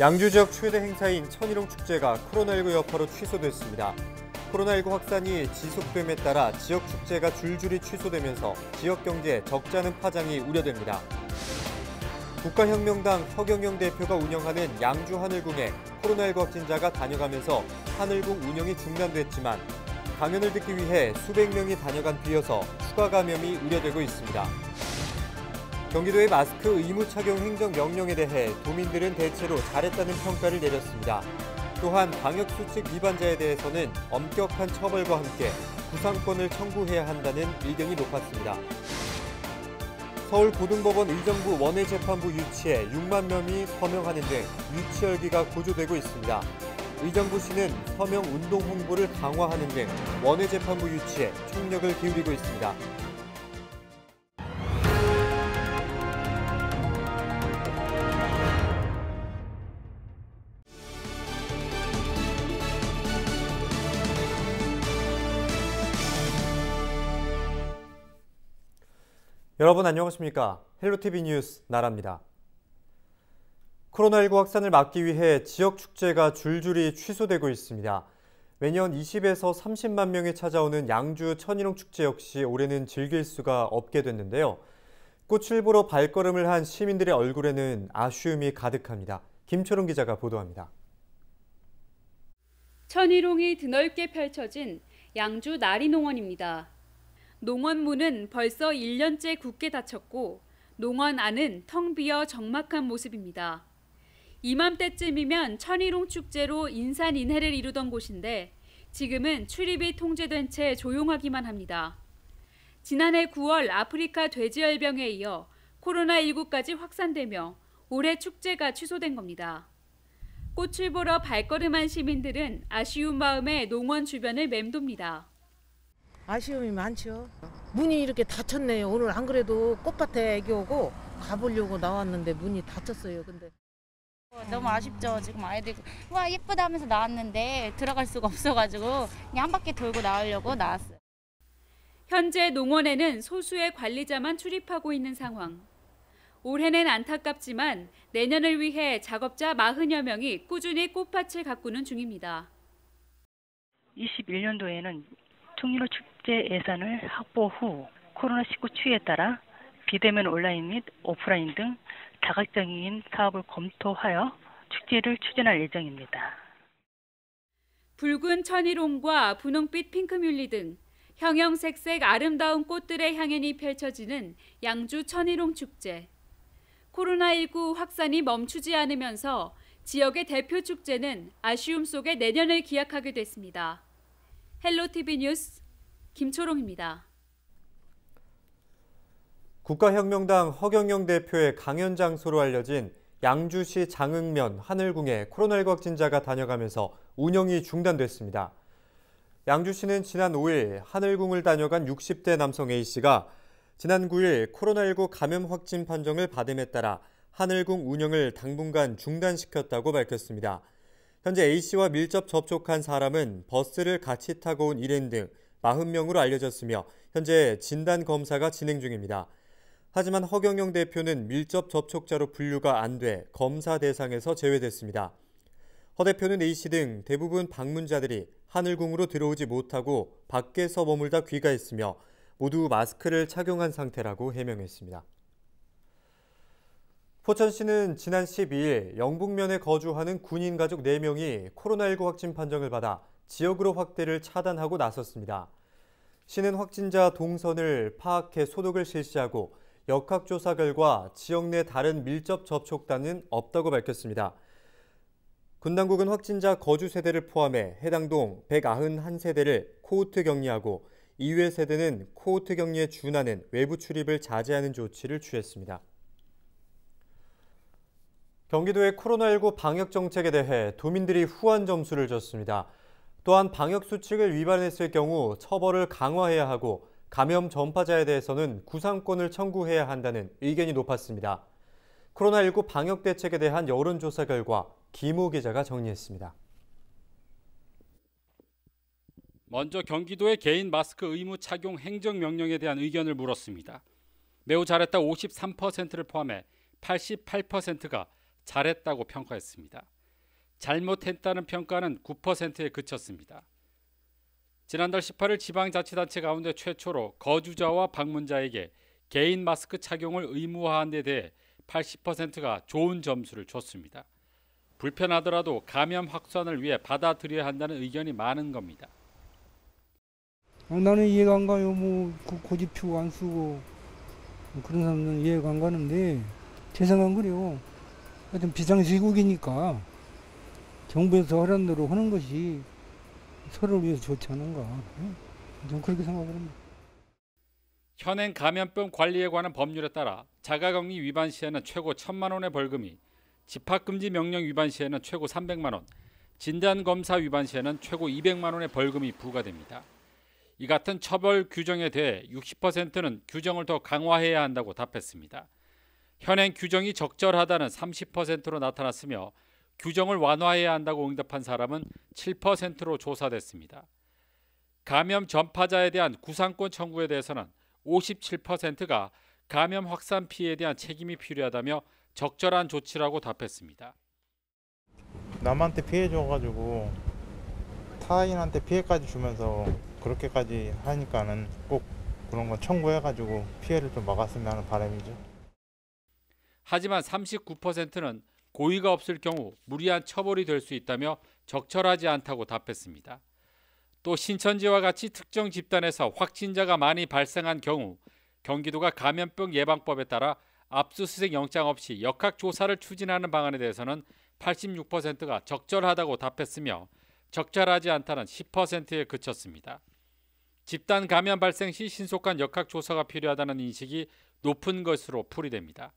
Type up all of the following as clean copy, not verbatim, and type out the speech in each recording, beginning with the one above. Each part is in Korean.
양주 지역 최대 행사인 천일홍 축제가 코로나19 여파로 취소됐습니다. 코로나19 확산이 지속됨에 따라 지역 축제가 줄줄이 취소되면서 지역 경제에 적잖은 파장이 우려됩니다. 국가혁명당 허경영 대표가 운영하는 양주 하늘궁에 코로나19 확진자가 다녀가면서 하늘궁 운영이 중단됐지만 강연을 듣기 위해 수백 명이 다녀간 뒤여서 추가 감염이 우려되고 있습니다. 경기도의 마스크 의무 착용 행정 명령에 대해 도민들은 대체로 잘했다는 평가를 내렸습니다. 또한 방역수칙 위반자에 대해서는 엄격한 처벌과 함께 구상권을 청구해야 한다는 의견이 높았습니다. 서울고등법원 의정부 원외재판부 유치에 6만 명이 서명하는 등 유치 열기가 고조되고 있습니다. 의정부시는 서명 운동 홍보를 강화하는 등 원외재판부 유치에 총력을 기울이고 있습니다. 여러분 안녕하십니까? 헬로티비 뉴스 나라입니다. 코로나19 확산을 막기 위해 지역 축제가 줄줄이 취소되고 있습니다. 매년 20에서 30만 명이 찾아오는 양주 천일홍 축제 역시 올해는 즐길 수가 없게 됐는데요. 꽃을 보러 발걸음을 한 시민들의 얼굴에는 아쉬움이 가득합니다. 김초롱 기자가 보도합니다. 천일홍이 드넓게 펼쳐진 양주 나리농원입니다. 농원 문은 벌써 1년째 굳게 닫혔고 농원 안은 텅 비어 적막한 모습입니다. 이맘때쯤이면 천일홍 축제로 인산인해를 이루던 곳인데 지금은 출입이 통제된 채 조용하기만 합니다. 지난해 9월 아프리카 돼지열병에 이어 코로나19까지 확산되며 올해 축제가 취소된 겁니다. 꽃을 보러 발걸음한 시민들은 아쉬운 마음에 농원 주변을 맴돕니다. 아쉬움이 많죠. 문이 이렇게 닫혔네요. 오늘 안 그래도 꽃밭에 애기 오고 가보려고 나왔는데 문이 닫혔어요. 근데 너무 아쉽죠. 지금 아이들이 와 예쁘다 하면서 나왔는데 들어갈 수가 없어가지고 그냥 한 바퀴 돌고 나오려고 나왔어요. 현재 농원에는 소수의 관리자만 출입하고 있는 상황. 올해는 안타깝지만 내년을 위해 작업자 40여 명이 꾸준히 꽃밭을 가꾸는 중입니다. 21년도에는 통일호 축제 예산을 확보 후 코로나19 추이에 따라 비대면 온라인 및 오프라인 등 다각적인 사업을 검토하여 축제를 추진할 예정입니다. 붉은 천일홍과 분홍빛 핑크뮬리 등 형형색색 아름다운 꽃들의 향연이 펼쳐지는 양주 천일홍 축제. 코로나19 확산이 멈추지 않으면서 지역의 대표 축제는 아쉬움 속에 내년을 기약하게 됐습니다. 헬로티비 뉴스 김초롱입니다. 국가혁명당 허경영 대표의 강연 장소로 알려진 양주시 장흥면 하늘궁에 코로나19 확진자가 다녀가면서 운영이 중단됐습니다. 양주시는 지난 5일 하늘궁을 다녀간 60대 남성 A씨가 지난 9일 코로나19 감염 확진 판정을 받음에 따라 하늘궁 운영을 당분간 중단시켰다고 밝혔습니다. 현재 A씨와 밀접 접촉한 사람은 버스를 같이 타고 온 일행 등 40명으로 알려졌으며 현재 진단 검사가 진행 중입니다. 하지만 허경영 대표는 밀접 접촉자로 분류가 안 돼 검사 대상에서 제외됐습니다. 허 대표는 A씨 등 대부분 방문자들이 하늘궁으로 들어오지 못하고 밖에서 머물다 귀가했으며 모두 마스크를 착용한 상태라고 해명했습니다. 포천시는 지난 12일 영북면에 거주하는 군인 가족 4명이 코로나19 확진 판정을 받아 지역으로 확대를 차단하고 나섰습니다. 시는 확진자 동선을 파악해 소독을 실시하고 역학조사 결과 지역 내 다른 밀접 접촉단은 없다고 밝혔습니다. 군 당국은 확진자 거주 세대를 포함해 해당 동 191세대를 코호트 격리하고 이외 세대는 코호트 격리에 준하는 외부 출입을 자제하는 조치를 취했습니다. 경기도의 코로나19 방역 정책에 대해 도민들이 후한 점수를 줬습니다. 또한 방역 수칙을 위반했을 경우 처벌을 강화해야 하고 감염 전파자에 대해서는 구상권을 청구해야 한다는 의견이 높았습니다. 코로나19 방역 대책에 대한 여론조사 결과 김호 기자가 정리했습니다. 먼저 경기도의 개인 마스크 의무 착용 행정명령에 대한 의견을 물었습니다. 매우 잘했다 53%를 포함해 88%가 잘했다고 평가했습니다. 잘못했다는 평가는 9%에 그쳤습니다. 지난달 18일 지방자치단체 가운데 최초로 거주자와 방문자에게 개인 마스크 착용을 의무화한 데 대해 80%가 좋은 점수를 줬습니다. 불편하더라도 감염 확산을 위해 받아들여야 한다는 의견이 많은 겁니다. 나는 이해가 안 가요. 고집피고 안 쓰고 그런 사람들은 이해가 안 가는데 제 생각은 그래요. 하여튼 비상시국이니까 정부에서 하라는 대로 하는 것이 서로를 위해서 좋지 않은가. 저는 그렇게 생각을 합니다. 현행 감염병 관리에 관한 법률에 따라 자가격리 위반 시에는 최고 1,000만 원의 벌금이, 집합금지 명령 위반 시에는 최고 300만 원, 진단검사 위반 시에는 최고 200만 원의 벌금이 부과됩니다. 이 같은 처벌 규정에 대해 60%는 규정을 더 강화해야 한다고 답했습니다. 현행 규정이 적절하다는 30%로 나타났으며 규정을 완화해야 한다고 응답한 사람은 7%로 조사됐습니다. 감염 전파자에 대한 구상권 청구에 대해서는 57%가 감염 확산 피해에 대한 책임이 필요하다며 적절한 조치라고 답했습니다. 남한테 피해 줘가지고 타인한테 피해까지 주면서 그렇게까지 하니까는 꼭 그런 거 청구해가지고 피해를 좀 막았으면 하는 바람이죠. 하지만 39%는 고의가 없을 경우 무리한 처벌이 될 수 있다며 적절하지 않다고 답했습니다. 또 신천지와 같이 특정 집단에서 확진자가 많이 발생한 경우 경기도가 감염병 예방법에 따라 압수수색 영장 없이 역학조사를 추진하는 방안에 대해서는 86%가 적절하다고 답했으며 적절하지 않다는 10%에 그쳤습니다. 집단 감염 발생 시 신속한 역학조사가 필요하다는 인식이 높은 것으로 풀이됩니다.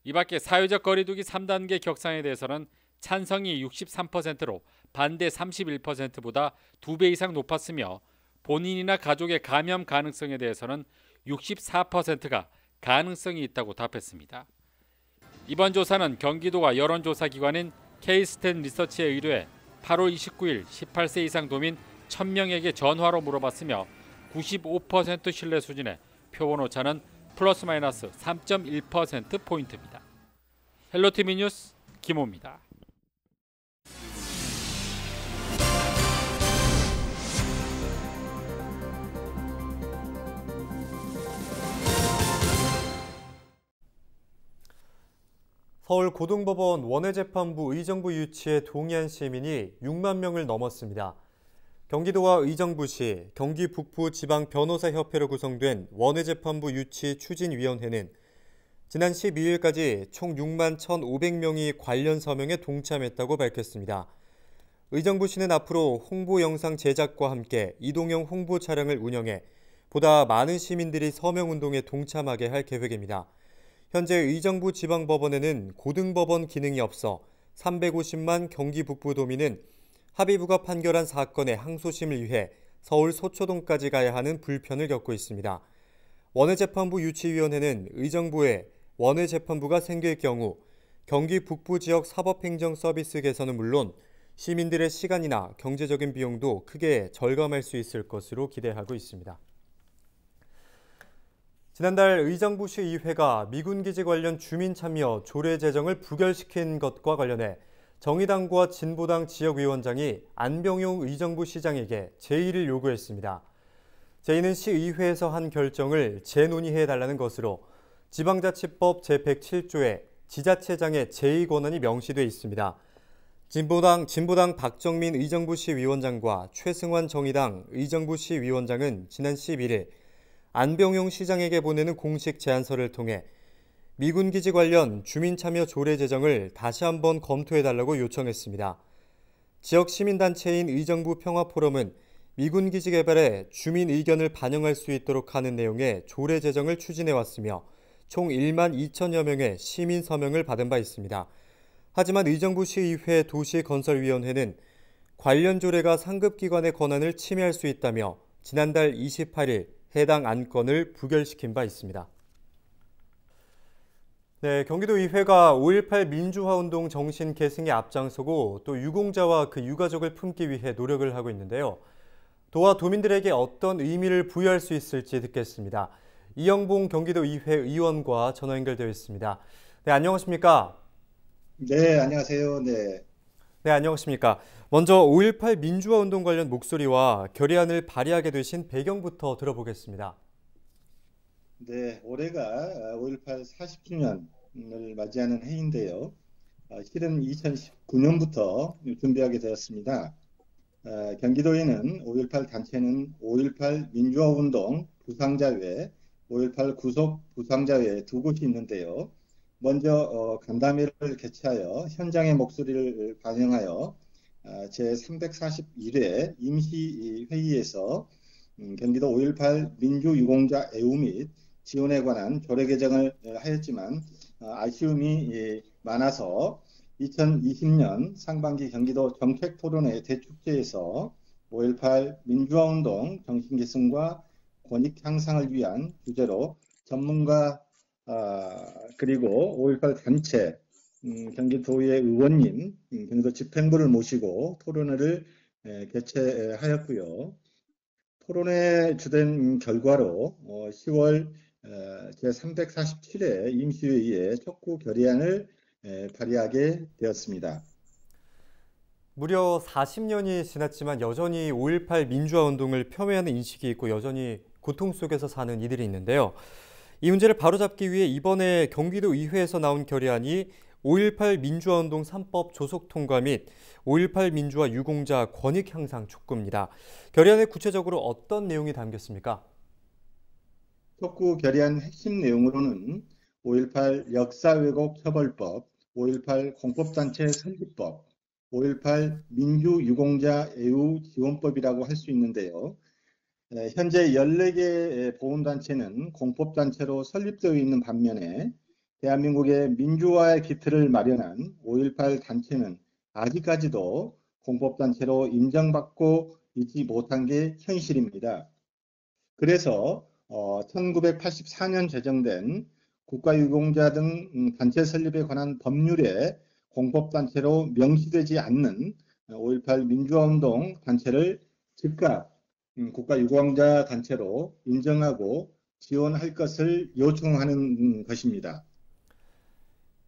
이 밖에 사회적 거리두기 3단계 격상에 대해서는 찬성이 63%로 반대 31%보다 2배 이상 높았으며 본인이나 가족의 감염 가능성에 대해서는 64%가 가능성이 있다고 답했습니다. 이번 조사는 경기도가 여론조사기관인 K-스탠 리서치에 의뢰해 8월 29일 18세 이상 도민 1000명에게 전화로 물어봤으며 95% 신뢰 수준의 표본 오차는 플러스 마이너스 3.1%포인트입니다. 헬로티비 뉴스 김호입니다. 서울고등법원 원외재판부 의정부 유치에 동의한 시민이 6만 명을 넘었습니다. 경기도와 의정부시, 경기 북부 지방변호사협회로 구성된 원외재판부 유치 추진위원회는 지난 12일까지 총 6만 1,500명이 관련 서명에 동참했다고 밝혔습니다. 의정부시는 앞으로 홍보 영상 제작과 함께 이동형 홍보 차량을 운영해 보다 많은 시민들이 서명운동에 동참하게 할 계획입니다. 현재 의정부 지방법원에는 고등법원 기능이 없어 350만 경기 북부도민은 합의부가 판결한 사건의 항소심을 위해 서울 서초동까지 가야 하는 불편을 겪고 있습니다. 원외재판부 유치위원회는 의정부에 원외재판부가 생길 경우 경기 북부 지역 사법행정 서비스 개선은 물론 시민들의 시간이나 경제적인 비용도 크게 절감할 수 있을 것으로 기대하고 있습니다. 지난달 의정부시 의회가 미군기지 관련 주민참여 조례 제정을 부결시킨 것과 관련해 정의당과 진보당 지역위원장이 안병용 의정부시장에게 제의를 요구했습니다. 제의는 시의회에서 한 결정을 재논의해달라는 것으로 지방자치법 제107조에 지자체장의 제의 권한이 명시돼 있습니다. 진보당 박정민 의정부시 위원장과 최승환 정의당 의정부시 위원장은 지난 11일 안병용 시장에게 보내는 공식 제안서를 통해 미군기지 관련 주민참여 조례 제정을 다시 한번 검토해달라고 요청했습니다. 지역 시민단체인 의정부 평화포럼은 미군기지 개발에 주민 의견을 반영할 수 있도록 하는 내용의 조례 제정을 추진해왔으며 총 1만 2천여 명의 시민 서명을 받은 바 있습니다. 하지만 의정부시의회 도시건설위원회는 관련 조례가 상급기관의 권한을 침해할 수 있다며 지난달 28일 해당 안건을 부결시킨 바 있습니다. 네, 경기도의회가 5.18 민주화운동 정신 계승에 앞장서고 또 유공자와 그 유가족을 품기 위해 노력을 하고 있는데요. 도와 도민들에게 어떤 의미를 부여할 수 있을지 듣겠습니다. 이영봉 경기도의회 의원과 전화 연결되어 있습니다. 네, 안녕하십니까? 네, 안녕하세요. 네. 네, 안녕하십니까. 먼저 5.18 민주화 운동 관련 목소리와 결의안을 발의하게 되신 배경부터 들어보겠습니다. 네, 올해가 5.18 40주년을 맞이하는 해인데요. 실은 2019년부터 준비하게 되었습니다. 경기도에는 5.18 단체는 5.18 민주화 운동 부상자회, 5.18 구속 부상자회 두 곳이 있는데요. 먼저 간담회를 개최하여 현장의 목소리를 반영하여 제341회 임시회의에서 경기도 5.18 민주유공자 애우 및 지원에 관한 조례 개정을 하였지만 아쉬움이 많아서 2020년 상반기 경기도 정책토론회 대축제에서 5.18 민주화운동 정신계승과 권익 향상을 위한 주제로 전문가 그리고 5.18 단체, 경기도의 의원님, 경기도 집행부를 모시고 토론회를 개최하였고요. 토론회 주된 결과로 10월 제347회 임시회의에 촉구 결의안을 발의하게 되었습니다. 무려 40년이 지났지만 여전히 5.18 민주화 운동을 폄훼하는 인식이 있고 여전히 고통 속에서 사는 이들이 있는데요. 이 문제를 바로잡기 위해 이번에 경기도 의회에서 나온 결의안이 5.18 민주화운동 3법 조속 통과 및 5.18 민주화 유공자 권익 향상 촉구입니다. 결의안에 구체적으로 어떤 내용이 담겼습니까? 촉구 결의안 핵심 내용으로는 5.18 역사 왜곡 처벌법, 5.18 공법단체 설립법, 5.18 민주유공자 애우 지원법이라고 할 수 있는데요. 현재 14개 보훈단체는 공법단체로 설립되어 있는 반면에 대한민국의 민주화의 기틀을 마련한 5.18 단체는 아직까지도 공법단체로 인정받고 있지 못한 게 현실입니다. 그래서 1984년 제정된 국가유공자 등 단체 설립에 관한 법률에 공법단체로 명시되지 않는 5.18 민주화운동 단체를 즉각 국가유공자 단체로 인정하고 지원할 것을 요청하는 것입니다.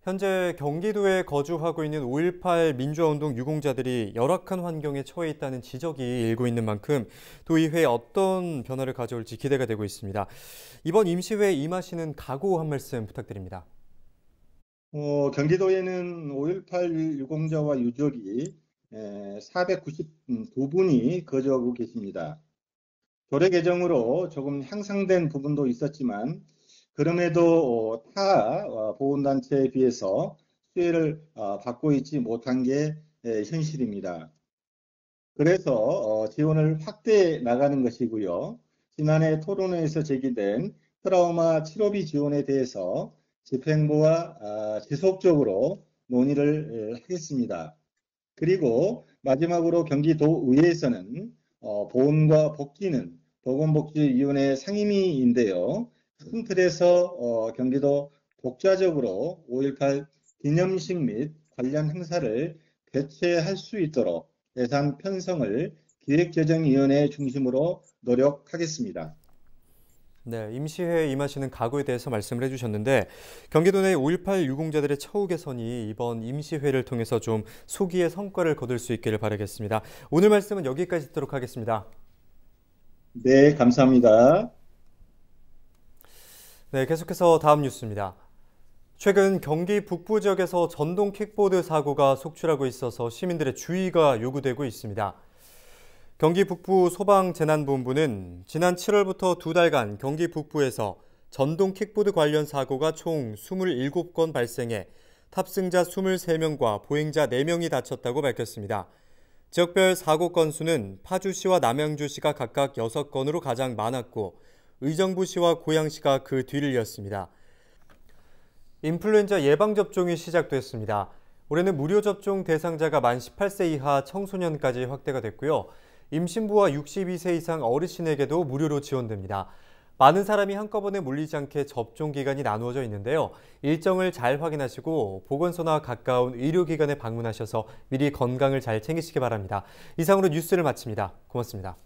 현재 경기도에 거주하고 있는 5.18 민주화운동 유공자들이 열악한 환경에 처해 있다는 지적이 일고 있는 만큼 도의회에 어떤 변화를 가져올지 기대가 되고 있습니다. 이번 임시회에 임하시는 각오 한 말씀 부탁드립니다. 경기도에는 5.18 유공자와 유족이 492분이 거주하고 계십니다. 조례 개정으로 조금 향상된 부분도 있었지만 그럼에도 타 보훈단체에 비해서 수혜를 받고 있지 못한 게 현실입니다. 그래서 지원을 확대해 나가는 것이고요. 지난해 토론회에서 제기된 트라우마 치료비 지원에 대해서 집행부와 지속적으로 논의를 하겠습니다. 그리고 마지막으로 경기도의회에서는 보훈과 복지는 보건복지위원회 상임위인데요. 큰 틀에서 경기도 독자적으로 5.18 기념식 및 관련 행사를 개최할 수 있도록 예산 편성을 기획재정위원회 중심으로 노력하겠습니다. 네, 임시회에 임하시는 각오에 대해서 말씀을 해주셨는데 경기도 내 5.18 유공자들의 처우 개선이 이번 임시회를 통해서 좀 소기의 성과를 거둘 수 있기를 바라겠습니다. 오늘 말씀은 여기까지 듣도록 하겠습니다. 네, 감사합니다. 네, 계속해서 다음 뉴스입니다. 최근 경기 북부 지역에서 전동 킥보드 사고가 속출하고 있어서 시민들의 주의가 요구되고 있습니다. 경기 북부 소방재난본부는 지난 7월부터 2달간 경기 북부에서 전동 킥보드 관련 사고가 총 27건 발생해 탑승자 23명과 보행자 4명이 다쳤다고 밝혔습니다. 지역별 사고 건수는 파주시와 남양주시가 각각 6건으로 가장 많았고 의정부시와 고양시가 그 뒤를 이었습니다. 인플루엔자 예방접종이 시작됐습니다. 올해는 무료 접종 대상자가 만 18세 이하 청소년까지 확대가 됐고요. 임신부와 62세 이상 어르신에게도 무료로 지원됩니다. 많은 사람이 한꺼번에 몰리지 않게 접종 기간이 나누어져 있는데요. 일정을 잘 확인하시고 보건소나 가까운 의료기관에 방문하셔서 미리 건강을 잘 챙기시기 바랍니다. 이상으로 뉴스를 마칩니다. 고맙습니다.